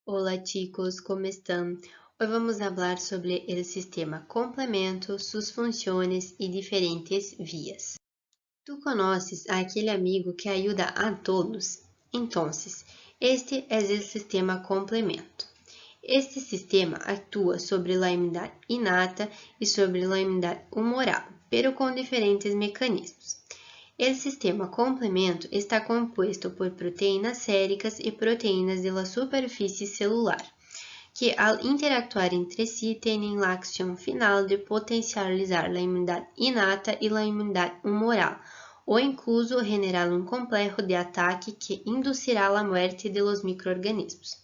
Hola chicos, ¿cómo están? Hoy vamos a hablar sobre el sistema complemento, sus funciones y diferentes vías. ¿Tú conoces a aquele amigo que ayuda a todos? Entonces, este es el sistema complemento. Este sistema actúa sobre la inmunidad innata y sobre la inmunidad humoral, pero con diferentes mecanismos. El sistema complemento está compuesto por proteínas séricas e proteínas de la superfície celular, que al interactuar entre sí têm a acción final de potencializar a imunidade inata e a imunidade humoral, ou incluso generar um complexo de ataque que inducirá a morte de los microorganismos.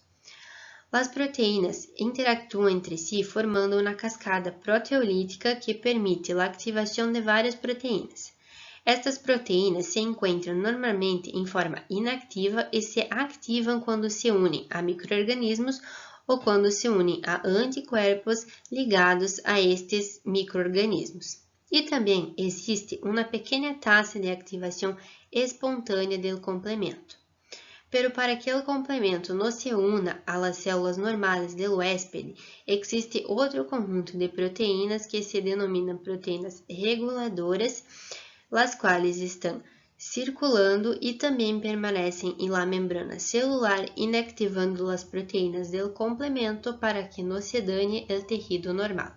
As proteínas interactuam entre si formando uma cascada proteolítica que permite a ativação de várias proteínas. Estas proteínas se encontram normalmente em forma inativa e se ativam quando se unem a microorganismos ou quando se unem a anticorpos ligados a estes microorganismos. E também existe uma pequena taxa de ativação espontânea do complemento. Pero para que o complemento não se una a las células normais do huéspede, existe outro conjunto de proteínas que se denominan proteínas reguladoras, las quais estão circulando e também permanecem em la membrana celular, inactivando as proteínas del complemento para que não se dane el tejido normal.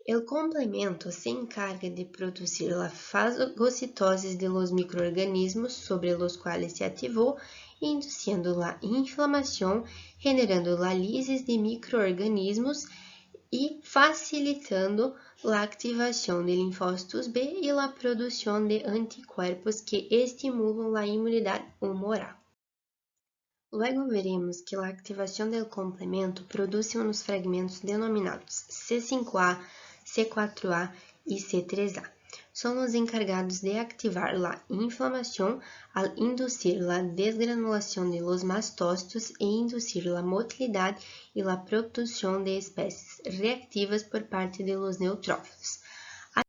El complemento se encarga de producir la fagocitose de los microorganismos sobre los cuales se ativou, induzindo la inflamação, generando la lisis de microorganismos e facilitando a ativação de linfócitos B e a produção de anticorpos que estimulam a imunidade humoral. Luego veremos que a ativação do complemento produz uns fragmentos denominados C5A, C4A e C3A. São os encargados de ativar a inflamação al induzir a desgranulação de los mastócitos e induzir a motilidade e a produção de espécies reactivas por parte de los neutrófilos.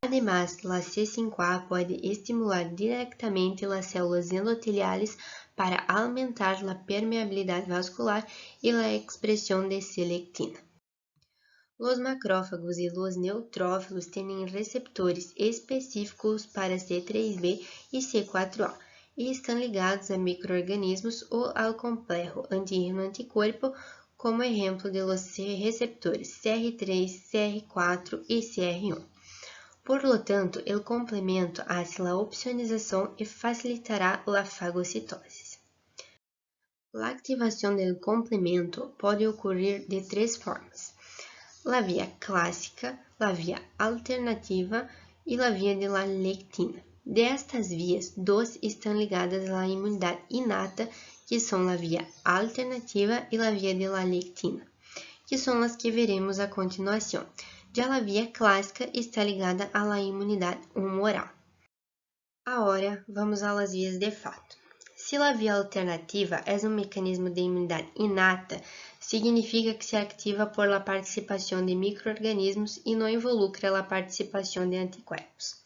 Además, a C5A pode estimular diretamente as células endoteliais para aumentar a permeabilidade vascular e a expressão de C-lectina. Os macrófagos e os neutrófilos têm receptores específicos para C3b e C4a e estão ligados a microorganismos ou ao complexo antígeno-anticorpo, como exemplo de los receptores CR3, CR4 e CR1. Por lo tanto, o complemento hace a opsonização e facilitará a fagocitose. A ativação do complemento pode ocorrer de três formas: a via clássica, a via alternativa e a via de la lectina. Destas vias, duas estão ligadas à imunidade inata, que são a via alternativa e a via de la lectina, que são as que veremos a continuação. Já a via clássica está ligada à imunidade humoral. Agora, vamos às vias de fato. Se a via alternativa é um mecanismo de imunidade inata, significa que se ativa por la participação de microorganismos e não involucra a participação de anticorpos.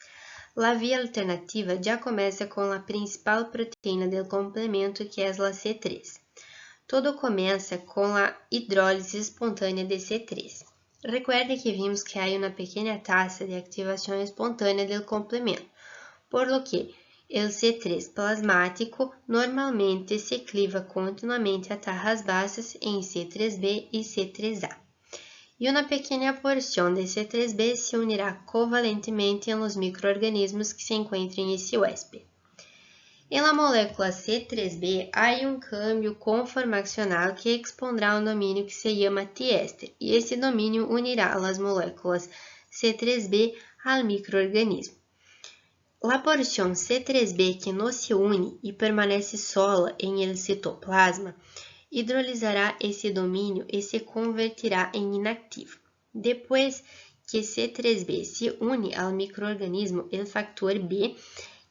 A via alternativa já começa com a principal proteína do complemento, que é a C3. Todo começa com a hidrólise espontânea de C3. Recuerde que vimos que há uma pequena taxa de ativação espontânea do complemento, por lo que o C3 plasmático normalmente se cliva continuamente a tajas baixas em C3b e C3a. E uma pequena porção de C3b se unirá covalentemente em los microorganismos que se encontram nesse huéspede. Em la molécula C3b há um câmbio conformacional que expondrá um domínio que se chama tiéster, e esse domínio unirá as moléculas C3b ao microorganismo. A porção C3b que não se une e permanece sola em el citoplasma hidrolisará esse domínio e se convertirá em inativo. Depois que C3b se une ao microorganismo, o factor B,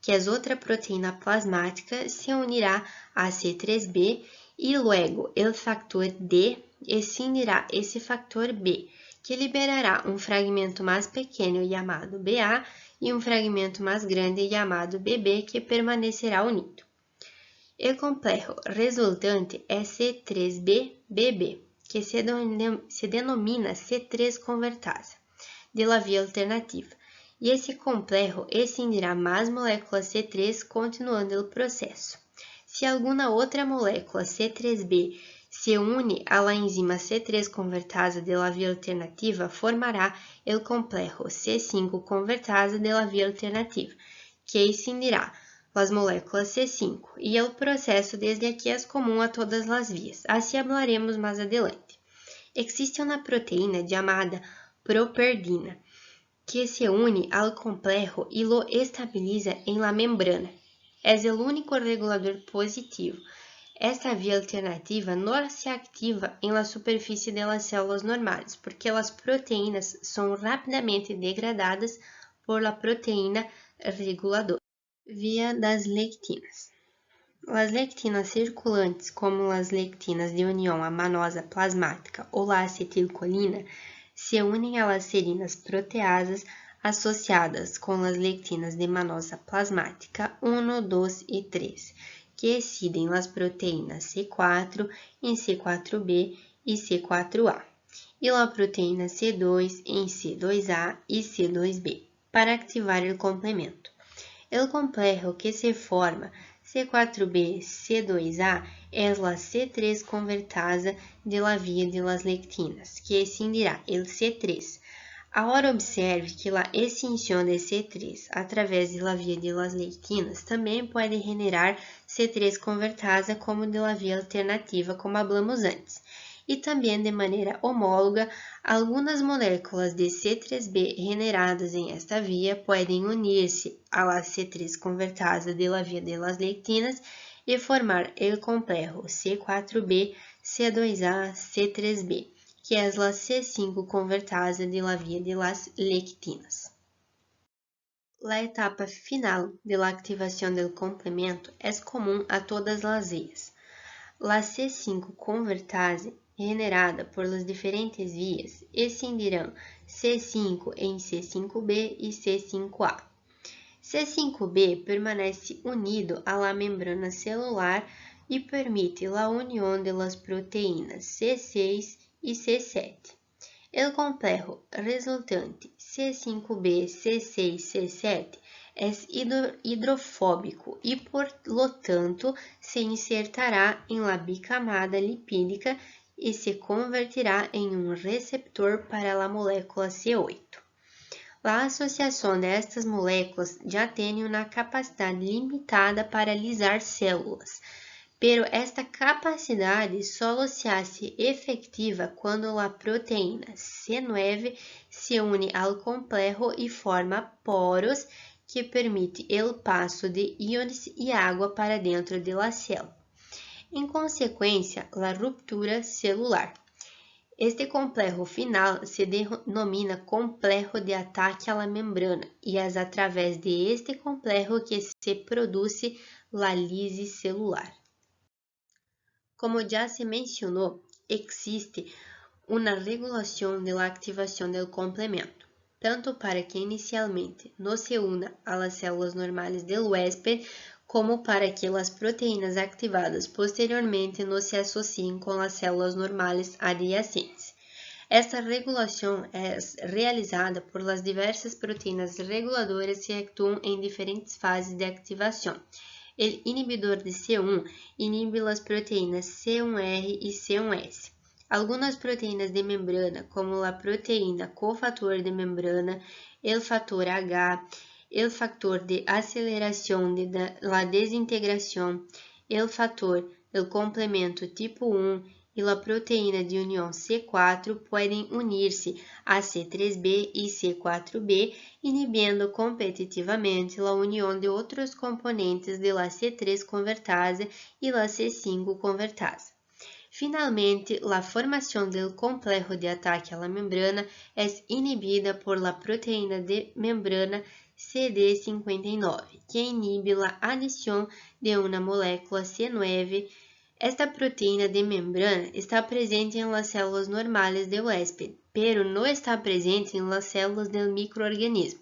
que é outra proteína plasmática, se unirá a C3b e luego o factor D se unirá a esse factor B, que liberará um fragmento mais pequeno chamado BA e um fragmento mais grande chamado BB, que permanecerá unido. El complejo resultante é C3b-BB, que se denomina C3 convertasa, de la via alternativa, e esse complejo escindirá mais moléculas C3 continuando o processo. Se alguma outra molécula C3b se une à enzima C3 convertasa de la via alternativa, formará o complejo C5 convertasa de la via alternativa, que escindirá as moléculas C5, e o processo desde aqui é comum a todas as vias. Assim hablaremos mais adelante. Existe uma proteína chamada properdina, que se une ao complejo e lo estabiliza em la membrana. É o único regulador positivo. Esta via alternativa não se ativa em la superfície de las células normais, porque as proteínas são rapidamente degradadas por la proteína reguladora. Via das lectinas. As lectinas circulantes, como as lectinas de união amanosa plasmática ou a acetilcolina, se unem a las serinas proteasas associadas com as lectinas de manosa plasmática 1, 2 e 3, que excidem as proteínas C4 em C4b e C4a, e a proteína C2 em C2a e C2b, para ativar o complemento. O complejo que se forma C4b C2a é a C3 convertasa de la via de las lectinas, que escindirá o C3. Agora observe que a extinção de C3 através de la via de las lectinas também pode generar C3 convertasa como de la via alternativa, como hablamos antes. E também de maneira homóloga, algumas moléculas de C3b generadas em esta via podem unir-se à C3 convertasa de la via de las lectinas e formar o complejo C4b, C2a, C3b, que é a C5 convertasa de la via de las lectinas. A etapa final de la activação do complemento é comum a todas as vias. A C5 convertase generada por las diferentes vias escindirão C5 em C5b e C5a. C5b permanece unido à la membrana celular e permite a união de las proteínas C6 e C7. O complejo resultante C5b, C6, C7 é hidrofóbico e, por lo tanto, se insertará em la bicamada lipídica e se convertirá em um receptor para a molécula C8. A associação destas moléculas já tem uma capacidade limitada para lisar células, pero esta capacidade só se hace efectiva quando a proteína C9 se une ao complejo e forma poros que permite o passo de íons e água para dentro de la célula. Em consequência, a ruptura celular. Este complejo final se denomina complejo de ataque à membrana e é através de este complejo que se produz a lise celular. Como já se mencionou, existe uma regulação da ativação do complemento, tanto para que inicialmente não se una a las células normais do huésped, como para que as proteínas ativadas posteriormente não se associem com as células normais adyacentes. Esta regulação é realizada por las diversas proteínas reguladoras que atuam em diferentes fases de ativação. O inibidor de C1 inibe as proteínas C1R e C1S. Algumas proteínas de membrana, como a proteína cofator de membrana, o fator H, o fator de aceleração de la desintegração, o fator do complemento tipo 1 e a proteína de união C4 podem unir-se a C3b e C4b, inibindo competitivamente a união de outros componentes de la C3 convertase e la C5 convertase. Finalmente, a formação do complejo de ataque à membrana é inibida por la proteína de membrana CD59, que inibe a adição de uma molécula C9. Esta proteína de membrana está presente em las células normais do huésped, pero não está presente em las células do microorganismo.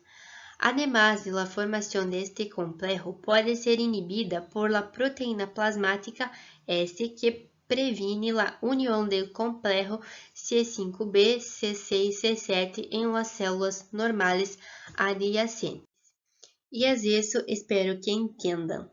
Además de la formación de este complejo puede ser inhibida por la proteína plasmática S que previne la unión del complejo C5b, C6, C7 en las células normales adyacentes. Y es isso, espero que entendam.